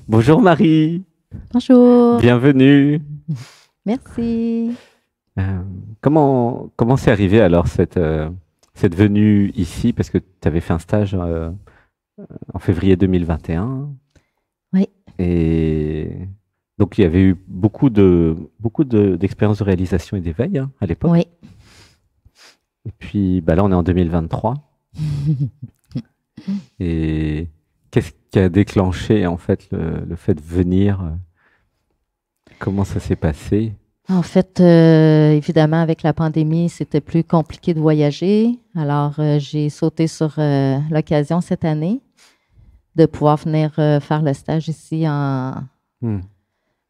Bonjour Marie, Bonjour, bienvenue. merci. Euh, comment c'est arrivé alors cette venue ici? Parce que tu avais fait un stage en février 2021 Oui, et donc il y avait eu d'expériences de réalisation et d'éveil hein, à l'époque. oui. Et puis bah là on est en 2023 et qu'est-ce qui a déclenché en fait le fait de venir? Comment ça s'est passé? En fait, évidemment, avec la pandémie, c'était plus compliqué de voyager. Alors, j'ai sauté sur l'occasion cette année de pouvoir venir faire le stage ici Hmm,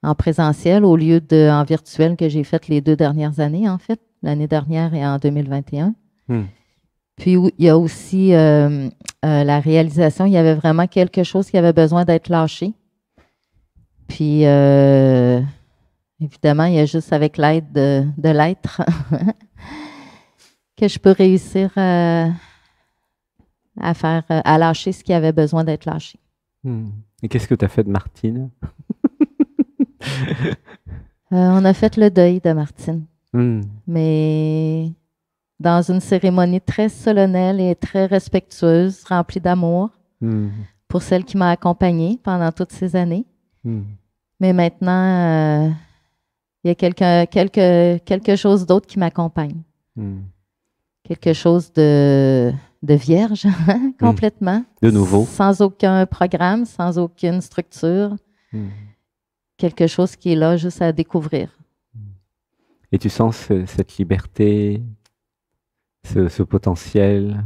en présentiel au lieu de en virtuel que j'ai fait les 2 dernières années, en fait, l'année dernière et en 2021. hmm, Puis, il y a aussi la réalisation. Il y avait vraiment quelque chose qui avait besoin d'être lâché. Puis, évidemment, il y a juste avec l'aide de l'être que je peux réussir à faire, à lâcher ce qui avait besoin d'être lâché. hmm. Et qu'est-ce que tu as fait de Martine? On a fait le deuil de Martine, Hmm, mais dans une cérémonie très solennelle et très respectueuse, remplie d'amour hmm, pour celle qui m'a accompagnée pendant toutes ces années. hmm, Mais maintenant, il y a quelque chose d'autre qui m'accompagne. hmm, Quelque chose de vierge, hmm. complètement, De nouveau. sans aucun programme, sans aucune structure, Hmm. quelque chose qui est là juste à découvrir. Et tu sens cette liberté, ce potentiel.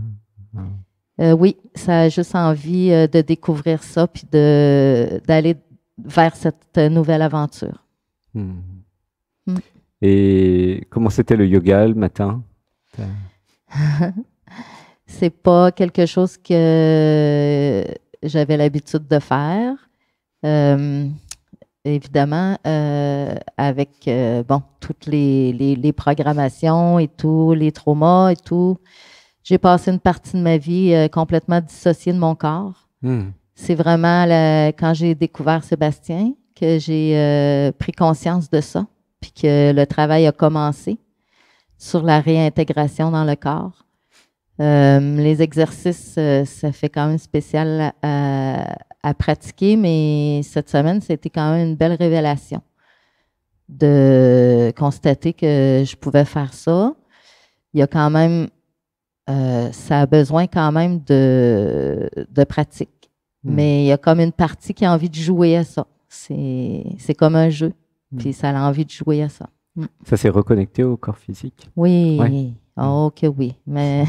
Hein. Oui, ça a juste envie de découvrir ça, puis d'aller vers cette nouvelle aventure. Hmm. Mm. Et comment c'était le yoga le matin? T'as- C'est pas quelque chose que j'avais l'habitude de faire. Euh, Évidemment, avec bon, toutes les programmations et tout, les traumas et tout, j'ai passé une partie de ma vie complètement dissociée de mon corps. Hmm. C'est vraiment quand j'ai découvert Sébastien que j'ai pris conscience de ça, puis que le travail a commencé sur la réintégration dans le corps. Les exercices, ça fait quand même spécial à pratiquer, mais cette semaine, c'était quand même une belle révélation de constater que je pouvais faire ça. Il y a quand même, ça a besoin quand même de pratique, Hmm. mais il y a comme une partie qui a envie de jouer à ça. C'est comme un jeu, Hmm. puis ça a envie de jouer à ça. Mm. Ça s'est reconnecté au corps physique? Ouais. Oui, Hmm. oh que oui, mais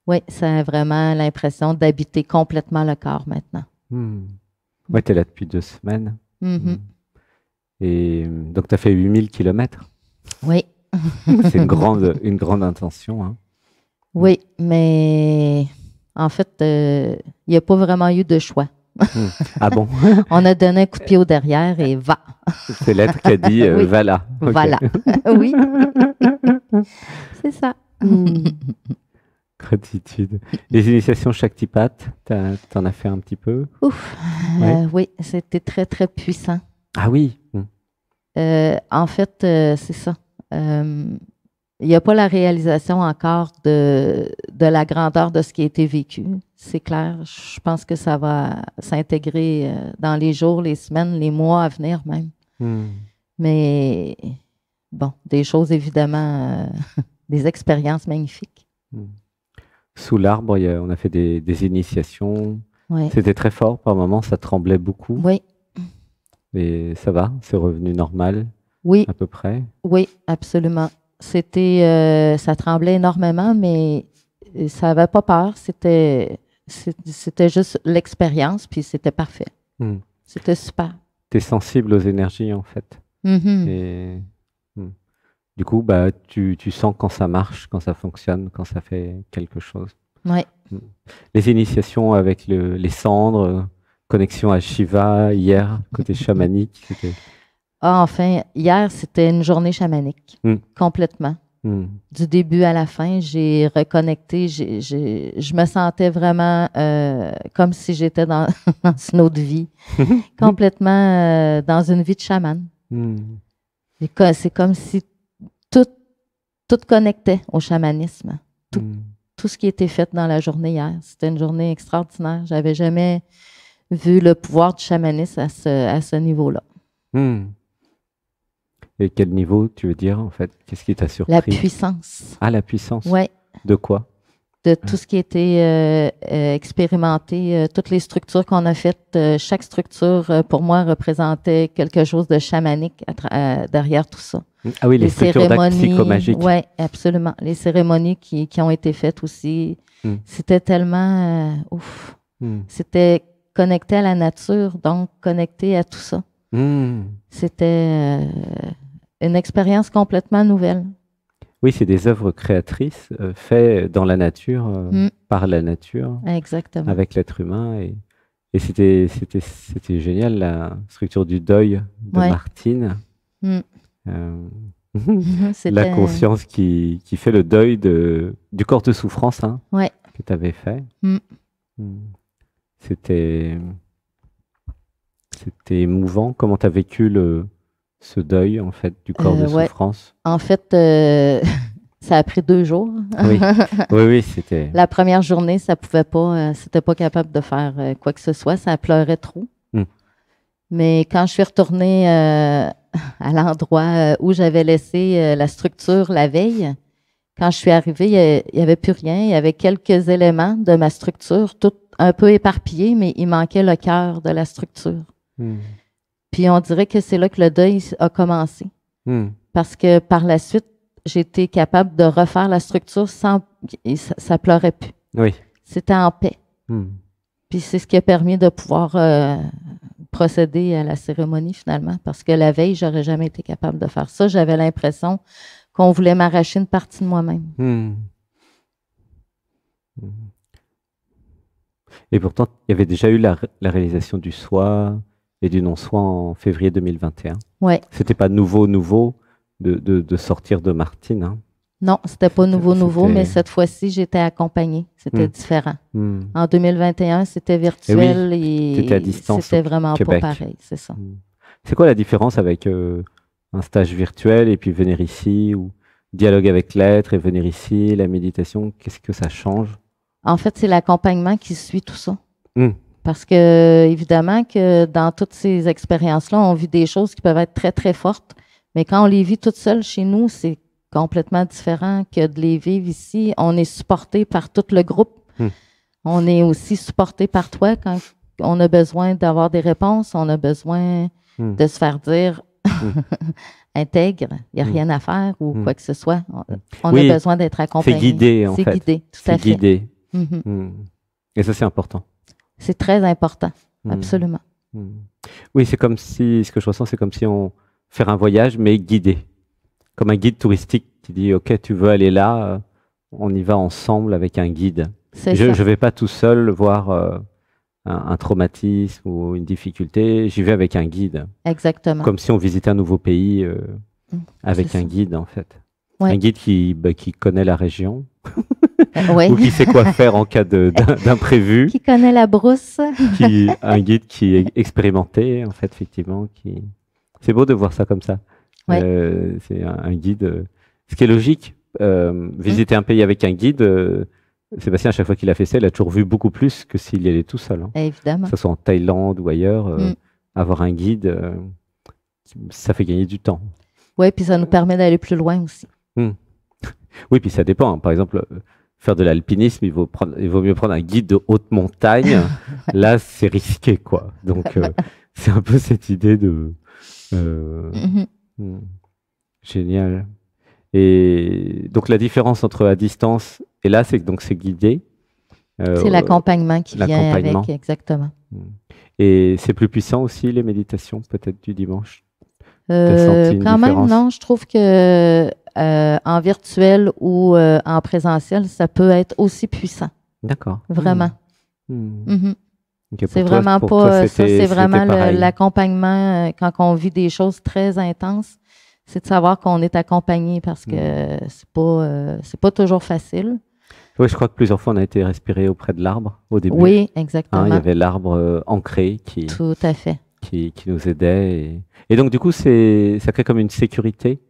oui, ça a vraiment l'impression d'habiter complètement le corps maintenant. Hmm. Mm. Ouais, t'es là depuis 2 semaines. Hmm. Mhm. Et donc tu as fait 8000 kilomètres. Oui. C'est une grande intention. Hein. Hmm. Oui, mais en fait, il n'y a pas vraiment eu de choix. Hmm. Ah bon? On a donné un coup de pied au derrière et va. C'est l'être qui a dit Oui, va là. Ok. voilà. Oui, c'est ça. Hmm. Gratitude. Les initiations Shaktipat, t'en as fait un petit peu? Ouf. Oui. Oui, c'était très, très puissant. Ah oui. Hmm. En fait, c'est ça. Euh, Il n'y a pas la réalisation encore de la grandeur de ce qui a été vécu. C'est clair. Je pense que ça va s'intégrer dans les jours, les semaines, les mois à venir même. Hmm. Mais bon, des choses évidemment, des expériences magnifiques. Hmm. Sous l'arbre, on a fait des initiations. Oui, C'était très fort par moments, ça tremblait beaucoup. oui, Et ça va, c'est revenu normal oui, à peu près. oui, absolument. Ça tremblait énormément, mais ça n'avait pas peur. C'était juste l'expérience, puis c'était parfait. Hmm. C'était super. T'es sensible aux énergies en fait. Mhm. Et hmm. Du coup, bah, tu sens quand ça marche, quand ça fonctionne, quand ça fait quelque chose. Oui. Hmm. Les initiations avec les cendres, connexion à Shiva hier, côté chamanique, c'était. Ah, enfin, hier, c'était une journée chamanique, Hmm. complètement. Du début à la fin, j'ai reconnecté. Je me sentais vraiment comme si j'étais dans une autre vie, complètement dans une vie de chaman. C'est comme si tout connectait au chamanisme. Tout ce qui était fait dans la journée hier. C'était une journée extraordinaire. Je n'avais jamais vu le pouvoir du chamanisme à ce niveau-là. Et quel niveau, tu veux dire, en fait? Qu'est-ce qui t'a surpris? La puissance. Ah, la puissance? Oui. De quoi? De tout ce qui a été expérimenté, toutes les structures qu'on a faites. Chaque structure, pour moi, représentait quelque chose de chamanique derrière tout ça. Ah oui, les structures d'actes psychomagiques. Oui, absolument. Les cérémonies qui ont été faites aussi. C'était tellement... ouf. C'était connecté à la nature, donc connecté à tout ça. C'était une expérience complètement nouvelle. Oui, c'est des œuvres créatrices faites dans la nature, par la nature, exactement, avec l'être humain. Et c'était génial, la structure du deuil de Martine. La conscience qui fait le deuil du corps de souffrance que tu avais fait. C'était émouvant. Comment tu as vécu ce deuil, en fait, du corps de souffrance? En fait, ça a pris 2 jours. Oui, c'était... La première journée, ça pouvait pas, c'était pas capable de faire quoi que ce soit. Ça pleurait trop. Mais quand je suis retournée à l'endroit où j'avais laissé la structure la veille, quand je suis arrivée, il n'y avait plus rien. Il y avait quelques éléments de ma structure, tout un peu éparpillés, mais il manquait le cœur de la structure. Puis on dirait que c'est là que le deuil a commencé. Parce que par la suite, j'ai été capable de refaire la structure sans... Ça pleurait plus. Oui. C'était en paix. Puis c'est ce qui a permis de pouvoir procéder à la cérémonie finalement. Parce que la veille, j'aurais jamais été capable de faire ça. J'avais l'impression qu'on voulait m'arracher une partie de moi-même. Et pourtant, il y avait déjà eu la réalisation du soi et du non-soi en février 2021. Oui. C'était pas nouveau de sortir de Martine. Non, c'était pas nouveau, mais cette fois-ci, j'étais accompagnée. C'était différent. En 2021, c'était virtuel et à distance, c'était vraiment Québec. pas pareil, c'est ça. C'est quoi la différence avec un stage virtuel et puis venir ici, ou dialogue avec l'être et venir ici, la méditation, qu'est-ce que ça change? En fait, c'est l'accompagnement qui suit tout ça. Parce que, évidemment, que dans toutes ces expériences-là, on vit des choses qui peuvent être très, très fortes. Mais quand on les vit toutes seules chez nous, c'est complètement différent que de les vivre ici. On est supporté par tout le groupe. On est aussi supporté par toi quand on a besoin d'avoir des réponses. On a besoin de se faire dire intègre, il n'y a rien à faire ou quoi que ce soit. On a besoin d'être accompagné. C'est guidé, en fait. C'est guidé, tout à fait. C'est guidé. Et ça, c'est important. C'est très important, absolument. Oui, c'est comme si, ce que je ressens, c'est comme si on fait un voyage, mais guidé. Comme un guide touristique qui dit, OK, tu veux aller là, on y va ensemble avec un guide. Je ne vais pas tout seul voir un traumatisme ou une difficulté, j'y vais avec un guide. Exactement. Comme si on visitait un nouveau pays avec un guide, en fait. Ouais. Un guide qui connaît la région. Ou qui sait quoi faire en cas d'imprévu. Qui connaît la brousse. Un guide qui est expérimenté, en fait, effectivement. C'est beau de voir ça comme ça. Ouais. C'est un guide. Ce qui est logique, visiter un pays avec un guide, Sébastien, à chaque fois qu'il a fait ça, il a toujours vu beaucoup plus que s'il y allait tout seul. Hein. Évidemment. Que ce soit en Thaïlande ou ailleurs, avoir un guide, ça fait gagner du temps. Oui, puis ça nous permet d'aller plus loin aussi. Oui, puis ça dépend. Hein. Par exemple, faire de l'alpinisme, il vaut mieux prendre un guide de haute montagne. Là, c'est risqué, quoi. Donc, c'est un peu cette idée de... Génial. Et donc, la différence entre à distance et là, c'est que c'est guidé. C'est l'accompagnement qui vient avec, exactement. Et c'est plus puissant aussi, les méditations, peut-être, du dimanche? Quand même, non. Je trouve que en virtuel ou en présentiel, ça peut être aussi puissant. D'accord. Vraiment. Okay, c'est vraiment pas ça, c'est vraiment l'accompagnement quand on vit des choses très intenses. c'est de savoir qu'on est accompagné parce que c'est pas toujours facile. Oui, je crois que plusieurs fois, on a été respiré auprès de l'arbre au début. Oui, exactement. Il y avait l'arbre ancré Tout à fait. Qui nous aidait. Et donc, du coup, ça crée comme une sécurité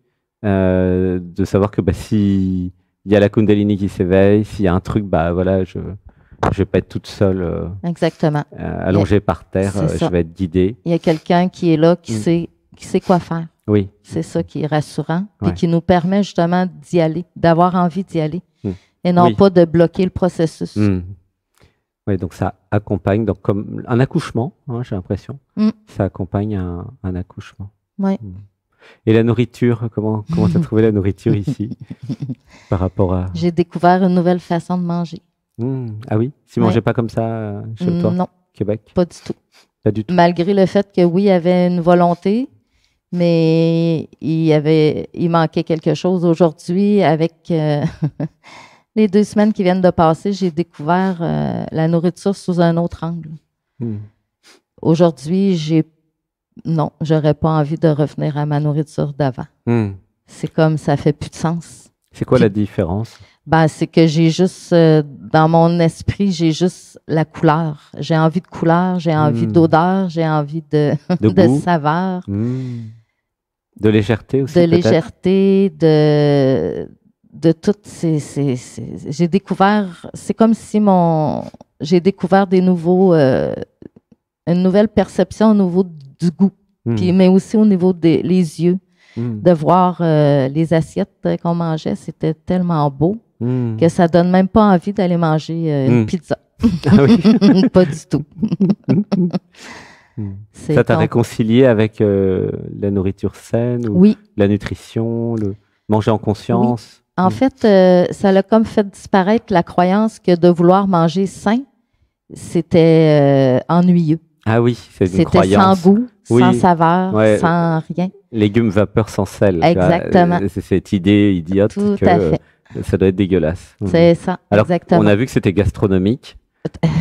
de savoir que s'il y a la Kundalini qui s'éveille, s'il y a un truc, voilà, je vais pas être toute seule exactement. Allongée par terre, je vais être guidée. Il y a quelqu'un qui est là, qui sait quoi faire. Oui. C'est ça qui est rassurant, puis qui nous permet justement d'y aller, d'avoir envie d'y aller, et non pas de bloquer le processus. Oui, donc ça accompagne, donc comme un accouchement, j'ai l'impression. Ça accompagne un accouchement. Oui. Et la nourriture, comment tu as trouvé la nourriture ici par rapport à... J'ai découvert une nouvelle façon de manger. Ah oui? Tu ne mangeais pas comme ça chez toi? Non. Québec? Pas du tout. Pas du tout. Malgré le fait que oui, il y avait une volonté, mais il manquait quelque chose. Aujourd'hui, avec les 2 semaines qui viennent de passer, j'ai découvert la nourriture sous un autre angle. Aujourd'hui, j'aurais pas envie de revenir à ma nourriture d'avant. C'est comme ça fait plus de sens. C'est quoi la différence? C'est que j'ai juste, dans mon esprit, j'ai juste la couleur. J'ai envie de couleur, j'ai envie d'odeur, j'ai envie de saveur. De légèreté aussi, de légèreté, de toutes ces... J'ai découvert... C'est comme si j'ai découvert des nouveaux... une nouvelle perception au niveau du goût, mais aussi au niveau des yeux. De voir les assiettes qu'on mangeait, c'était tellement beau que ça donne même pas envie d'aller manger une pizza. Ah oui? Pas du tout. Ça t'a réconcilié avec la nourriture saine ou la nutrition, le manger en conscience? Oui. En fait, ça l'a comme fait disparaître la croyance que de vouloir manger sain, c'était ennuyeux. Ah oui, c'est une croyance. C'était sans goût, sans saveur, sans rien. Légumes vapeur sans sel. Exactement. C'est cette idée idiote que ça doit être dégueulasse. C'est ça, alors, exactement. On a vu que c'était gastronomique.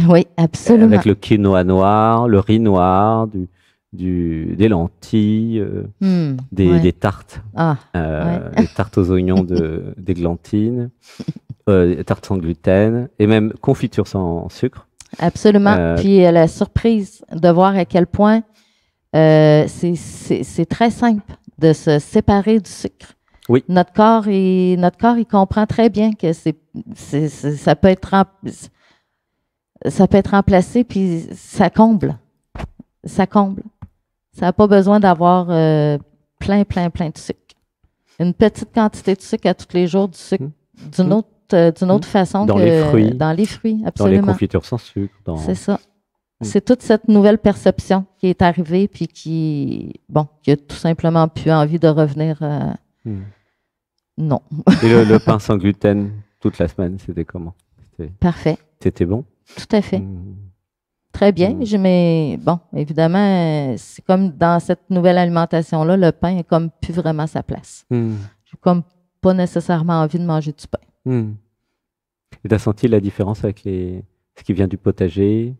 Oui, absolument. Avec le quinoa noir, le riz noir, des lentilles, des tartes. Des tartes aux oignons d'églantine, tartes sans gluten et même confiture sans sucre. Absolument. Puis la surprise de voir à quel point c'est très simple de se séparer du sucre. Oui. Notre corps, il comprend très bien que ça peut être remplacé, puis ça comble. Ça comble. Ça n'a pas besoin d'avoir plein de sucre. Une petite quantité de sucre à tous les jours, du sucre d'une autre façon dans que les fruits. Dans les fruits, absolument. Dans les confitures sans sucre. C'est ça. C'est toute cette nouvelle perception qui est arrivée puis qui a tout simplement plus envie de revenir. Non. Et le pain sans gluten toute la semaine, c'était comment? Parfait. C'était bon? Tout à fait. Très bien. Mais bon, évidemment, c'est comme dans cette nouvelle alimentation-là, le pain est comme plus vraiment sa place. J'ai comme pas nécessairement envie de manger du pain. Et tu as senti la différence avec ce qui vient du potager,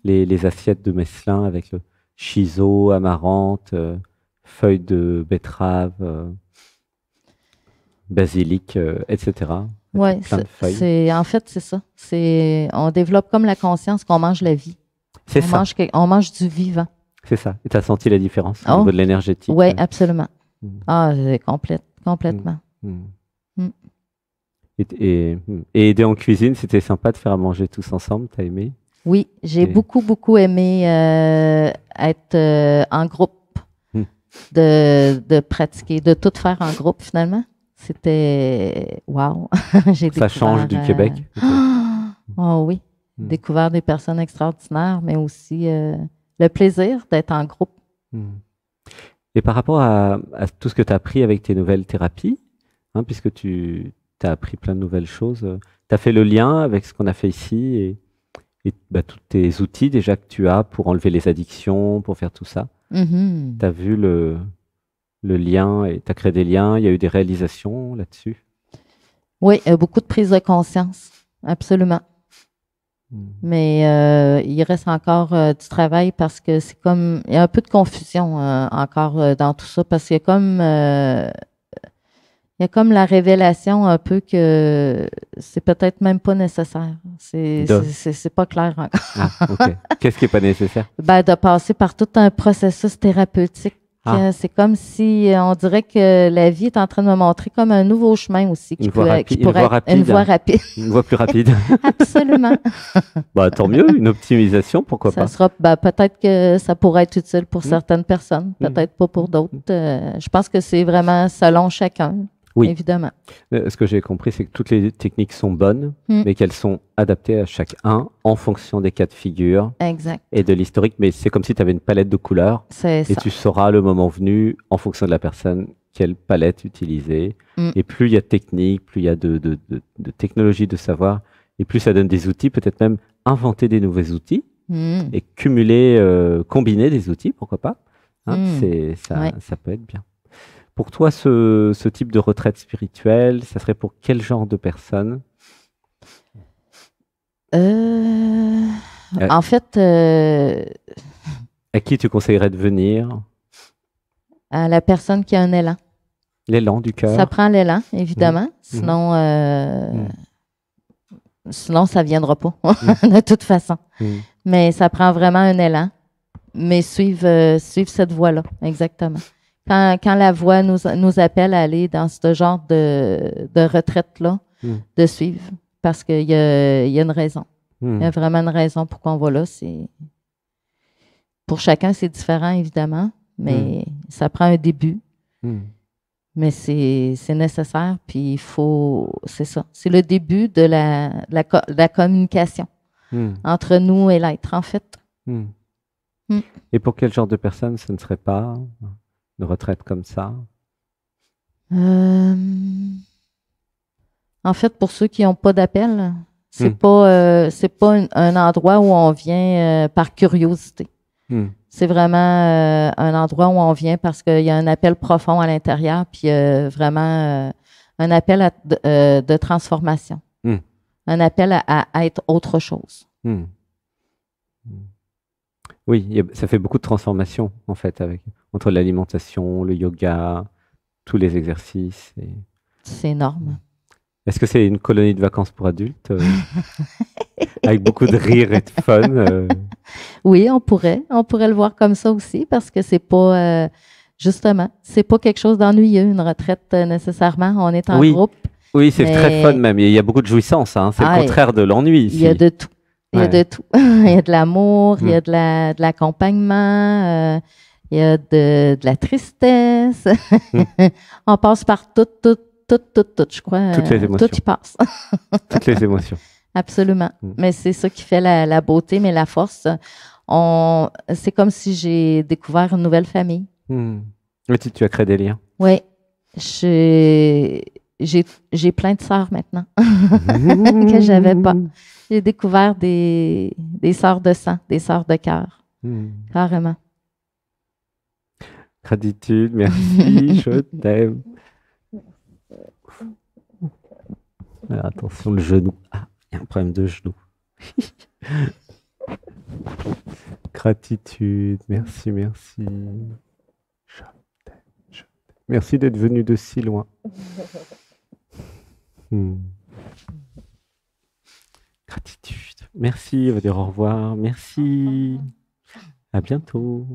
les assiettes de Meslin avec le chiso, amarante, feuilles de betterave, basilic, etc. Oui, en fait, c'est ça. On développe comme la conscience qu'on mange la vie. On mange du vivant. C'est ça. Et tu as senti la différence au niveau de l'énergétique? Oui, absolument. Complètement. Et aider en cuisine, c'était sympa de faire à manger tous ensemble, t'as aimé? Oui, j'ai beaucoup aimé être en groupe, de pratiquer, de tout faire en groupe finalement. C'était wow. Ça change du Québec? Oh oui, découvert des personnes extraordinaires, mais aussi le plaisir d'être en groupe. Et par rapport à tout ce que tu as appris avec tes nouvelles thérapies, puisque tu as appris plein de nouvelles choses, tu as fait le lien avec ce qu'on a fait ici et tous tes outils déjà que tu as pour enlever les addictions, pour faire tout ça. Tu as vu le lien et tu as créé des liens, il y a eu des réalisations là-dessus? Oui, beaucoup de prise de conscience, absolument. Mais il reste encore du travail parce que c'est comme, il y a un peu de confusion encore dans tout ça parce qu'il y a comme, il y a comme la révélation un peu que c'est peut-être même pas nécessaire. C'est pas clair encore. Ah, OK. Qu'est-ce qui n'est pas nécessaire? Ben, de passer par tout un processus thérapeutique. C'est comme si on dirait que la vie est en train de me montrer comme un nouveau chemin aussi. Une voie rapide. Une voie rapide. Une voie plus rapide. Absolument. Bah, tant mieux, une optimisation, pourquoi pas? Peut-être que ça pourrait être utile pour certaines personnes, peut-être pas pour d'autres. Je pense que c'est vraiment selon chacun. Oui. Évidemment. Ce que j'ai compris, c'est que toutes les techniques sont bonnes, mais qu'elles sont adaptées à chacun en fonction des cas de figure et de l'historique. Mais c'est comme si tu avais une palette de couleurs et tu sauras le moment venu, en fonction de la personne, quelle palette utiliser. Et plus il y a de techniques, plus il y a de technologies de savoir, et plus ça donne des outils, peut-être même inventer des nouveaux outils et cumuler, combiner des outils, pourquoi pas. Ça peut être bien. Pour toi, ce type de retraite spirituelle, ça serait pour quel genre de personne? En fait... à qui tu conseillerais de venir? À la personne qui a un élan. L'élan du cœur? Ça prend l'élan, évidemment. Sinon, sinon, ça ne viendra pas, de toute façon. Mais ça prend vraiment un élan. Mais suivre cette voie-là, exactement. Quand la voix nous appelle à aller dans ce genre de retraite-là, de suivre, parce qu'il y a une raison. Il y a vraiment une raison pourquoi on va là. Pour chacun, c'est différent, évidemment, mais ça prend un début. Mais c'est nécessaire, puis c'est ça. C'est le début de la communication entre nous et l'être, en fait. Et pour quel genre de personne ce ne serait pas une retraite comme ça? En fait, pour ceux qui n'ont pas d'appel, c'est pas un endroit où on vient par curiosité. C'est vraiment un endroit où on vient parce qu'il y a un appel profond à l'intérieur, puis vraiment un appel de transformation. Un appel à être autre chose. Oui, ça fait beaucoup de transformations, en fait, entre l'alimentation, le yoga, tous les exercices. C'est énorme. Est-ce que c'est une colonie de vacances pour adultes avec beaucoup de rire et de fun? Oui, on pourrait le voir comme ça aussi, parce que c'est pas, justement, c'est pas quelque chose d'ennuyeux, une retraite nécessairement. On est en groupe. Oui, c'est très fun même. Il y a beaucoup de jouissance. C'est le contraire de l'ennui ici. Il y a de tout. Il y a de tout. Il y a de l'amour, il y a de l'accompagnement, il y a de la tristesse. On passe par tout, je crois. Toutes les émotions. Tout y passe. Toutes les émotions. Absolument. Mais c'est ça qui fait la beauté, mais la force. C'est comme si j'ai découvert une nouvelle famille. Tu as créé des liens. Oui. J'ai plein de sœurs maintenant que j'avais pas. J'ai découvert des sœurs de sang, des sœurs de cœur. Carrément. Gratitude, merci, je t'aime. Alors, attention, le genou. Ah, il y a un problème de genou. Gratitude, merci. Je t'aime. Merci d'être venu de si loin. Gratitude. Merci, on va dire au revoir. Merci. À bientôt.